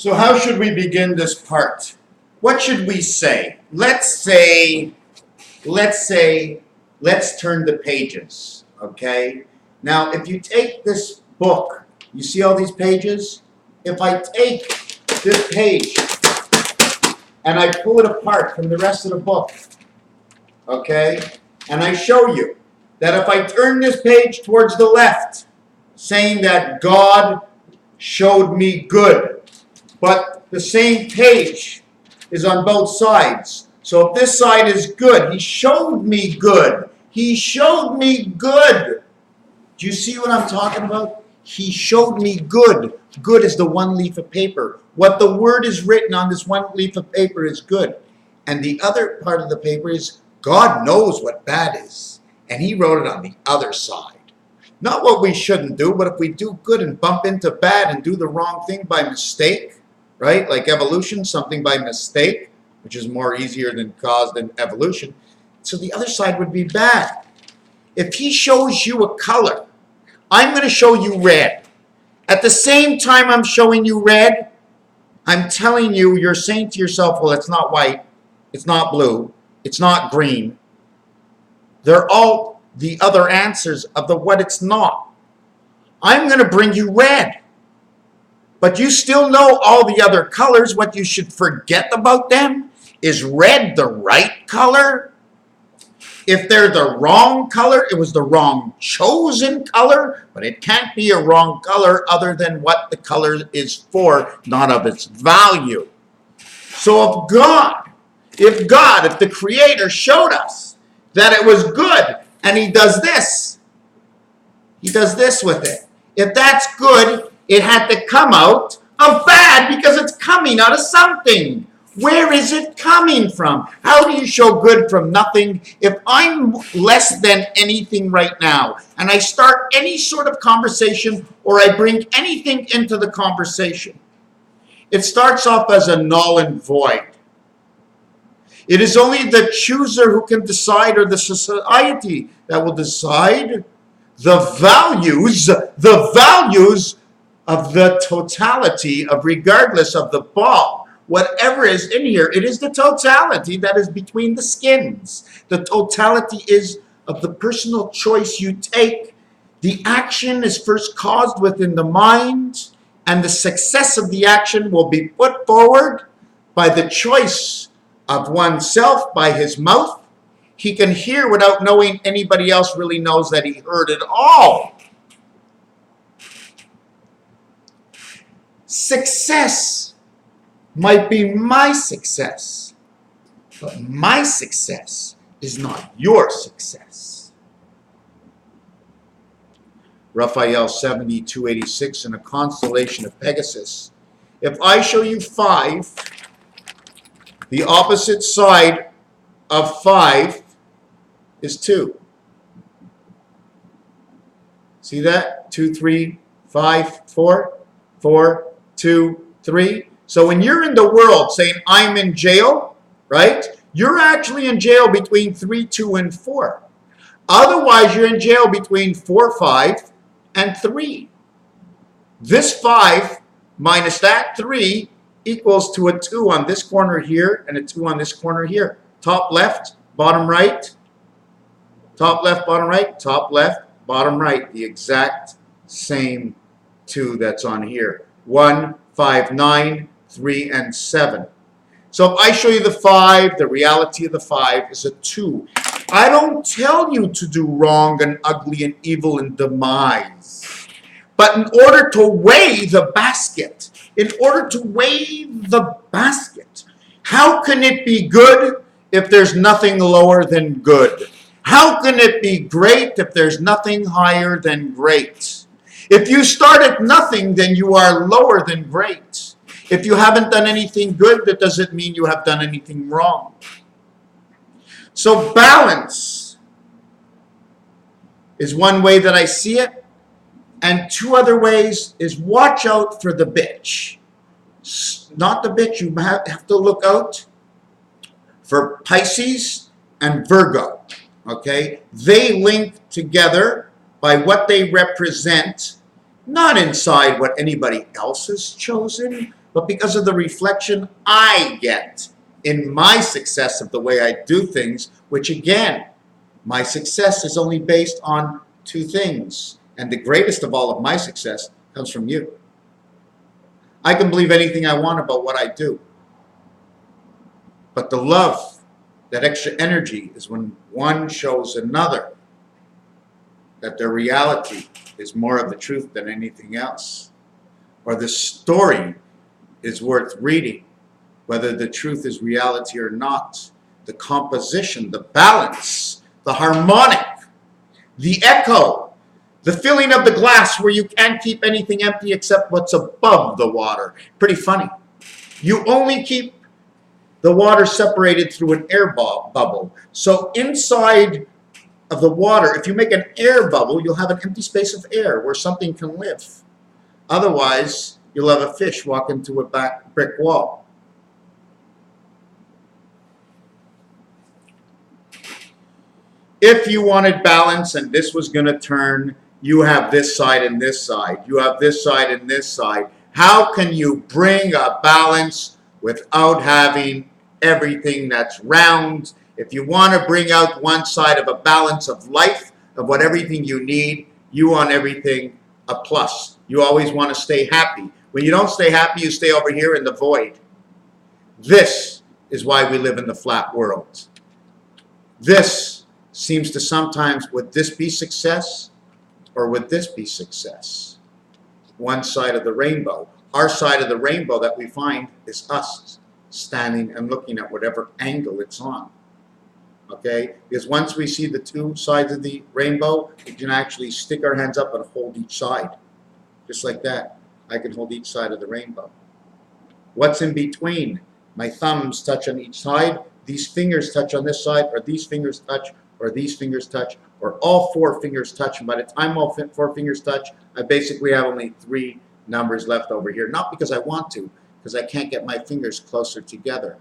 So how should we begin this part? What should we say? Let's turn the pages, okay? Now, if you take this book, you see all these pages? If I take this page and I pull it apart from the rest of the book, okay, and I show you that if I turn this page towards the left, saying that God showed me good, but the same page is on both sides. So if this side is good, he showed me good. He showed me good. Do you see what I'm talking about? He showed me good. Good is the one leaf of paper. What the word is written on this one leaf of paper is good. And the other part of the paper is God knows what bad is. And he wrote it on the other side. Not what we shouldn't do, but if we do good and bump into bad and do the wrong thing by mistake, right? Like evolution, something by mistake, which is more easier than cause than evolution. So the other side would be bad. If he shows you a color, I'm going to show you red. At the same time I'm showing you red, I'm telling you, you're saying to yourself, well, it's not white, it's not blue, it's not green. They're all the other answers of the what it's not. I'm going to bring you red. But you still know all the other colors. What you should forget about them is red the right color? If they're the wrong color, it was the wrong chosen color, but it can't be a wrong color other than what the color is for, not of its value. So if the Creator showed us that it was good, and he does this with it. If that's good, it had to come out of bad because it's coming out of something. Where is it coming from? How do you show good from nothing? If I'm less than anything right now, and I start any sort of conversation, or I bring anything into the conversation, it starts off as a null and void. It is only the chooser who can decide, or the society that will decide the values of the totality of, regardless of the ball. Whatever is in here, it is the totality that is between the skins. The totality is of the personal choice you take. The action is first caused within the mind, and the success of the action will be put forward by the choice of oneself, by his mouth. He can hear without knowing anybody else really knows that he heard it all. Success might be my success, but my success is not your success. Raphael 7286 in a constellation of Pegasus. If I show you 5, the opposite side of 5 is 2. See that? 2, 3, 5, 4, 4, 2, 3. So when you're in the world saying, I'm in jail, right? You're actually in jail between 3, 2, and 4. Otherwise, you're in jail between 4, 5, and 3. This 5 minus that 3 equals to a 2 on this corner here and a 2 on this corner here. Top left, bottom right. Top left, bottom right. Top left, bottom right. The exact same 2 that's on here. 1, 5, 9, 3, and 7. So if I show you the 5, the reality of the 5 is a 2. I don't tell you to do wrong and ugly and evil and demise. But in order to weigh the basket, how can it be good if there's nothing lower than good? How can it be great if there's nothing higher than great? If you start at nothing, then you are lower than great. If you haven't done anything good, that doesn't mean you have done anything wrong. So balance is one way that I see it. And 2 other ways is watch out for the bitch. Not the bitch, you have to look out for Pisces and Virgo. Okay? They link together by what they represent, not inside what anybody else has chosen, but because of the reflection I get in my success of the way I do things, which again, my success is only based on two things. And the greatest of all of my success comes from you. I can believe anything I want about what I do. But the love, that extra energy, is when one shows another that their reality is more of the truth than anything else. Or the story is worth reading, whether the truth is reality or not. The composition, the balance, the harmonic, the echo, the filling of the glass where you can't keep anything empty except what's above the water. Pretty funny. You only keep the water separated through an air bubble. So inside of the water, if you make an air bubble, you'll have an empty space of air where something can live. Otherwise, you'll have a fish walk into a back brick wall. If you wanted balance and this was going to turn, you have this side and this side. You have this side and this side. How can you bring a balance without having everything that's round? If you want to bring out one side of a balance of life, of what everything you need, you want everything a plus. You always want to stay happy. When you don't stay happy, you stay over here in the void. This is why we live in the flat world. This seems to sometimes, would this be success or would this be success? One side of the rainbow. Our side of the rainbow that we find is us standing and looking at whatever angle it's on. Okay? Because once we see the two sides of the rainbow, we can actually stick our hands up and hold each side. Just like that. I can hold each side of the rainbow. What's in between? My thumbs touch on each side. These fingers touch on this side, or these fingers touch, or these fingers touch, or all four fingers touch. And by the time all four fingers touch, I basically have only 3 numbers left over here. Not because I want to, because I can't get my fingers closer together.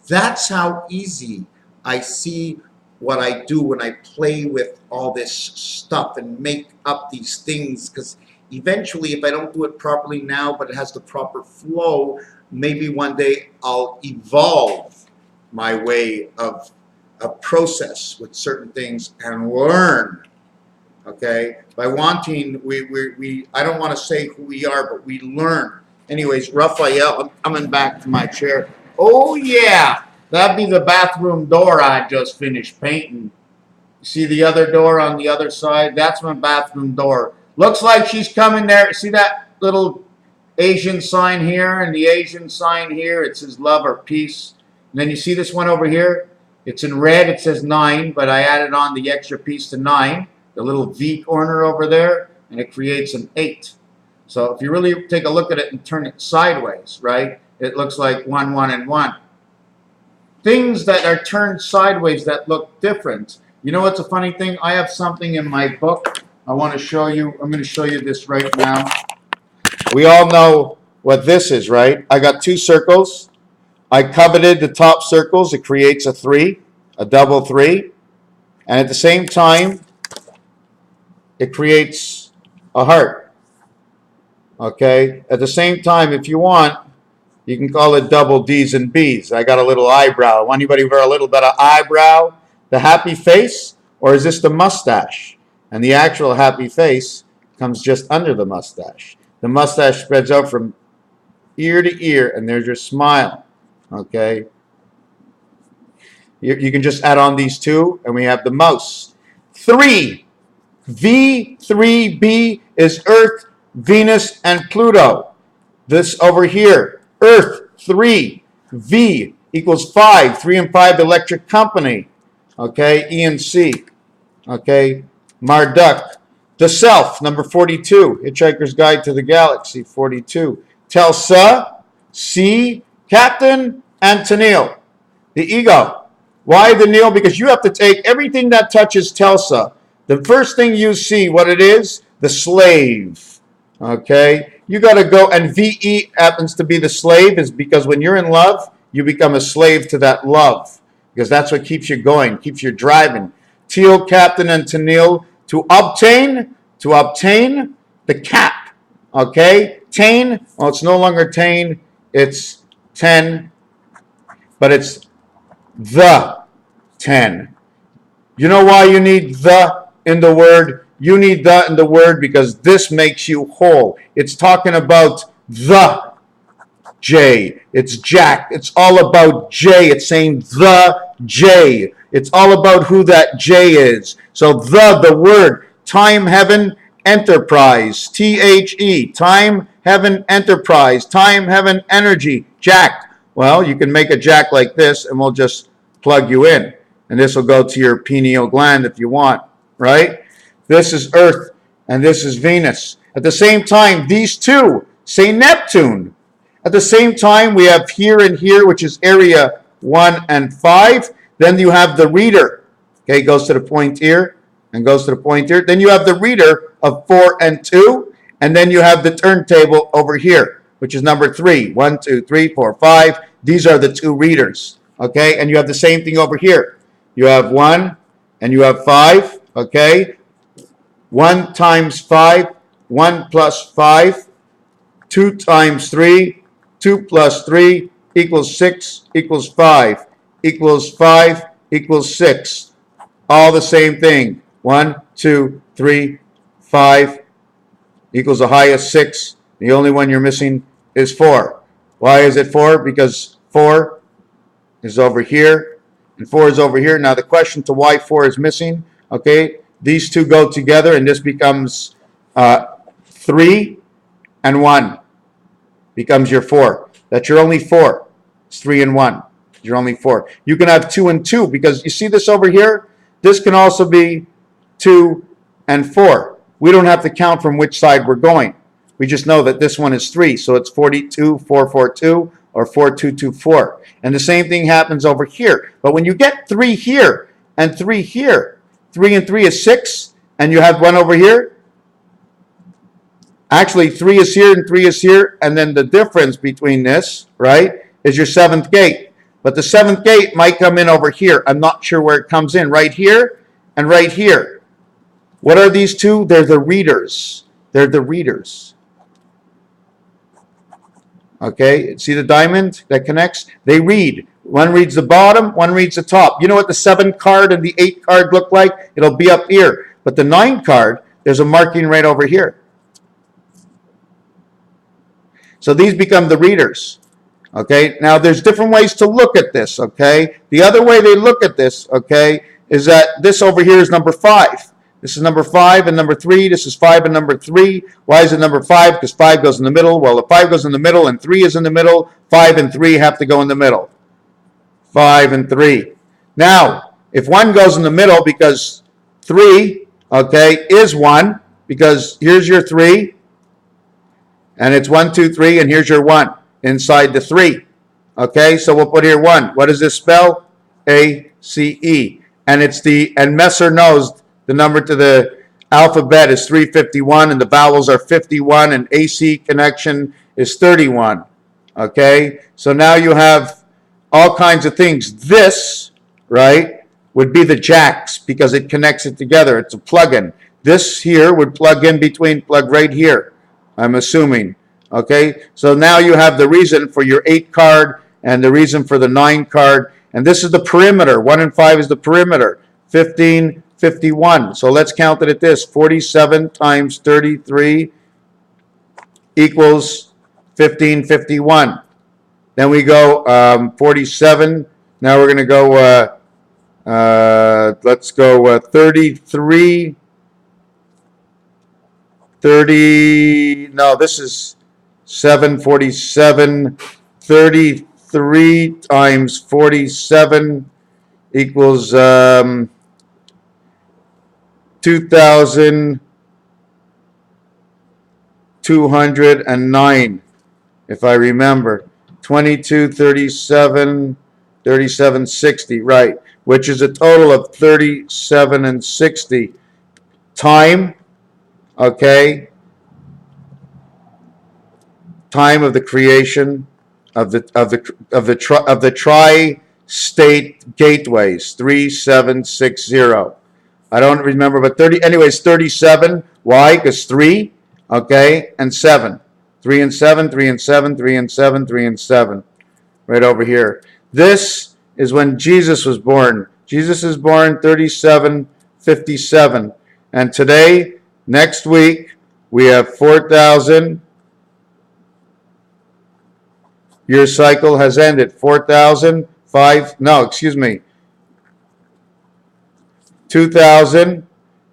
That's how easy I see what I do when I play with all this stuff and make up these things, because eventually, if I don't do it properly now, but it has the proper flow, maybe one day I'll evolve my way of a process with certain things and learn. Okay? By wanting, I don't want to say who we are, but we learn. Anyways, Raphael, I'm coming back to my chair. Oh yeah, that'd be the bathroom door I just finished painting. See the other door on the other side? That's my bathroom door. Looks like she's coming there. See that little Asian sign here and the Asian sign here? It says love or peace. And then you see this one over here? It's in red. It says 9, but I added on the extra piece to 9, the little V corner over there, and it creates an 8. So if you really take a look at it and turn it sideways, right, it looks like 1, 1, and 1. Things that are turned sideways that look different. You know what's a funny thing? I have something in my book I want to show you. I'm going to show you this right now. We all know what this is, right? I got 2 circles. I coveted the top circles. It creates a 3, a double 3. And at the same time, it creates a heart. Okay? At the same time, if you want, you can call it double D's and B's. I got a little eyebrow. Anybody wear a little bit of eyebrow? The happy face? Or is this the mustache? And the actual happy face comes just under the mustache. The mustache spreads out from ear to ear, and there's your smile. Okay? You can just add on these 2, and we have the mouse. 3. V3B is Earth, Venus, and Pluto. This over here, Earth, 3. V equals 5. 3 and 5, Electric Company. Okay? ENC. Okay? Marduk. The Self, number 42. Hitchhiker's Guide to the Galaxy, 42. Telsa, C, Captain, and Tennille. The ego. Why the Neil? Because you have to take everything that touches Telsa. The first thing you see, what it is? The slave. Okay? You got to go, and VE happens to be the slave, is because when you're in love, you become a slave to that love. Because that's what keeps you going, keeps you driving. Teal, Captain, and Tennille. To obtain the cap. Okay, tane, well, it's no longer tane, it's 10, but it's the 10. You know why you need the in the word? You need the in the word because this makes you whole. It's talking about the J. It's Jack. It's all about J. It's saying the J. It's all about who that J is. So the word, time, heaven, enterprise. THE. Time, heaven, enterprise. Time, heaven, energy. Jack. Well, you can make a jack like this and we'll just plug you in. And this will go to your pineal gland if you want, right? This is Earth and this is Venus. At the same time, these two say Neptune. At the same time, we have here and here, which is area 1 and 5. Then you have the reader. Okay, goes to the point here and goes to the point here. Then you have the reader of 4 and 2. And then you have the turntable over here, which is number 3. 1, 2, 3, 4, 5. These are the two readers. Okay, and you have the same thing over here. You have 1 and you have 5. Okay, 1 times 5, 1 plus 5. 2 times 3, 2 plus 3 equals 6 equals 5 equals 5 equals 6. All the same thing. 1, 2, 3, 5 equals the highest 6. The only one you're missing is 4. Why is it 4? Because 4 is over here and 4 is over here. Now the question to why 4 is missing, okay, these two go together and this becomes 3 and 1 becomes your 4. That's your only 4. It's 3 and 1. You're only 4. You can have 2 and 2 because you see this over here? This can also be 2 and 4. We don't have to count from which side we're going. We just know that this one is 3. So it's 42, 442 or 4224. And the same thing happens over here. But when you get 3 here and 3 here, 3 and 3 is 6 and you have 1 over here. Actually, 3 is here and 3 is here, and then the difference between this, right, is your 7th gate. But the 7th gate might come in over here. I'm not sure where it comes in, right here and right here. What are these two? They're the readers. They're the readers. Okay, see the diamond that connects? They read. One reads the bottom, one reads the top. You know what the 7 card and the 8 card look like? It'll be up here. But the 9 card, there's a marking right over here. So these become the readers, okay? Now, there's different ways to look at this, okay? The other way they look at this, okay, is that this over here is number 5. This is number 5 and number 3. This is 5 and number 3. Why is it number 5? Because 5 goes in the middle. Well, if 5 goes in the middle and 3 is in the middle, 5 and 3 have to go in the middle. 5 and 3. Now, if 1 goes in the middle because 3, okay, is 1, because here's your 3, and it's 1, 2, 3, and here's your 1 inside the 3. Okay, so we'll put here 1. What does this spell? A-C-E. And it's and Messer knows the number to the alphabet is 351, and the vowels are 51, and AC connection is 31. Okay, so now you have all kinds of things. This, right, would be the jacks because it connects it together. It's a plug-in. This here would plug right here. I'm assuming. Okay, so now you have the reason for your 8 card and the reason for the 9 card. And this is the perimeter. 1 and 5 is the perimeter. 15, 51. So let's count it at this. 47 times 33 equals 1551. Then we go 47. Now we're going to go, let's go 33. 30, no, this is 747. 33 times 47 equals 2,209, if I remember. 22, 37, 37, 60, right, which is a total of 37 and 60. Time, okay, time of the creation of the tri-state gateways, 3760. I don't remember, but 37. Why? Because 3 okay, and 7. 3 and 7, 3 and 7, 3 and 7, 3 and 7. Right over here. This is when Jesus was born. Jesus is born 3757. And today, next week, we have 4,000. Your cycle has ended. 4,005. No, excuse me. 2,000,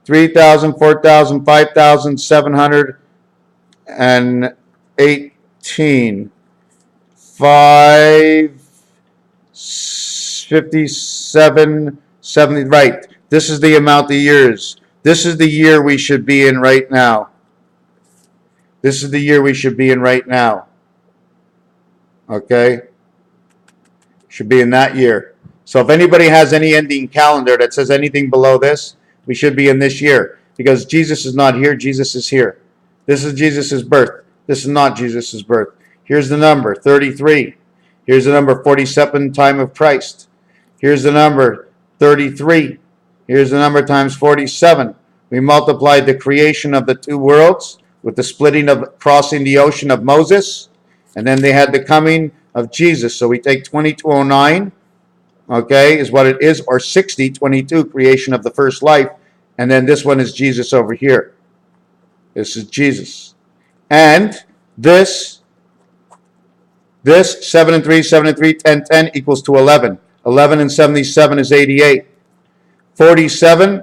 3,000, 4,000, 5,718. 557, 70. Right. This is the amount of years. This is the year we should be in right now. This is the year we should be in right now. Okay? Should be in that year. So if anybody has any ending calendar that says anything below this, we should be in this year. Because Jesus is not here, Jesus is here. This is Jesus' birth. This is not Jesus' birth. Here's the number, 33. Here's the number, 47, time of Christ. Here's the number, 33. Here's the number times 47. We multiplied the creation of the two worlds with the splitting of crossing the ocean of Moses. And then they had the coming of Jesus. So we take 2209, okay, is what it is, or 6022, creation of the first life. And then this one is Jesus over here. This is Jesus. And this 7 and 3, 7 and 3, 10, 10 equals to 11. 11 and 77 is 88. 47,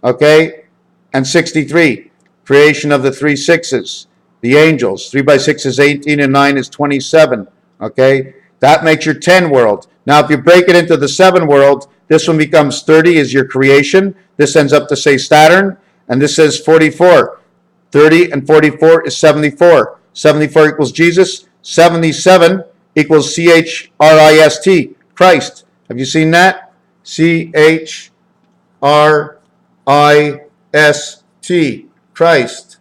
okay, and 63, creation of the 3 sixes, the angels. 3 by 6 is 18 and 9 is 27, okay? That makes your 10 world. Now, if you break it into the 7 world, this one becomes 30 is your creation. This ends up to say Saturn, and this says 44. 30 and 44 is 74. 74 equals Jesus. 77 equals C-H-R-I-S-T, Christ. Have you seen that? C-H-R-I-S-T, Christ.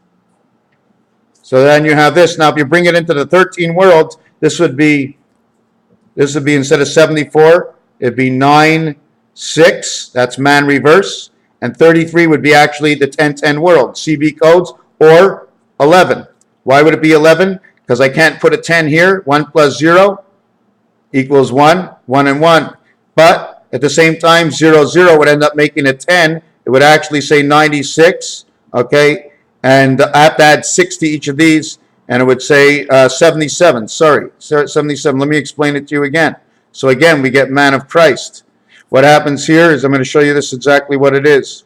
So then you have this. Now, if you bring it into the 13 world, this would be instead of 74, it'd be 9, 6. That's man reverse. And 33 would be actually the 1010 world, CB codes, or 11. Why would it be 11? Because I can't put a 10 here. 1 plus 0 equals 1, 1 and 1. But at the same time, 0, 0 would end up making a 10. It would actually say 96, okay? And I have to add 6 to each of these, and it would say 77. Sorry, 77. Let me explain it to you again. So again, we get man of Christ. What happens here is I'm going to show you this exactly what it is.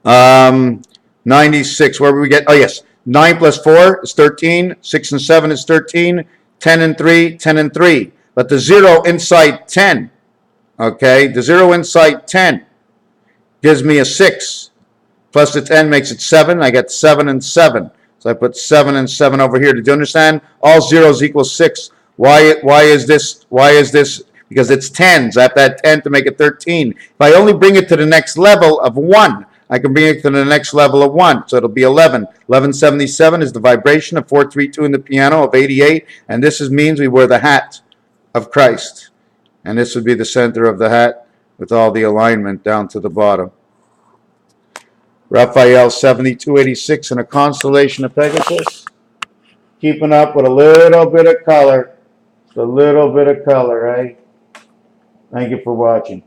96, where we get, oh yes, 9 plus 4 is 13, 6 and 7 is 13, 10 and 3, 10 and 3. But the 0 inside 10, okay, the 0 inside 10 gives me a 6. Plus the 10 makes it 7. I get 7 and 7. So I put 7 and 7 over here. Did you understand? All zeros equal 6. Why is this? Because it's 10s. I have to add 10 to make it 13. If I only bring it to the next level of 1, I can bring it to the next level of 1. So it'll be 11. 1177 is the vibration of 432 in the piano of 88. And this means we wear the hat of Christ. And this would be the center of the hat with all the alignment down to the bottom. Raphael 7286 in a constellation of Pegasus. Keeping up with a little bit of color. A little bit of color, right? Thank you for watching.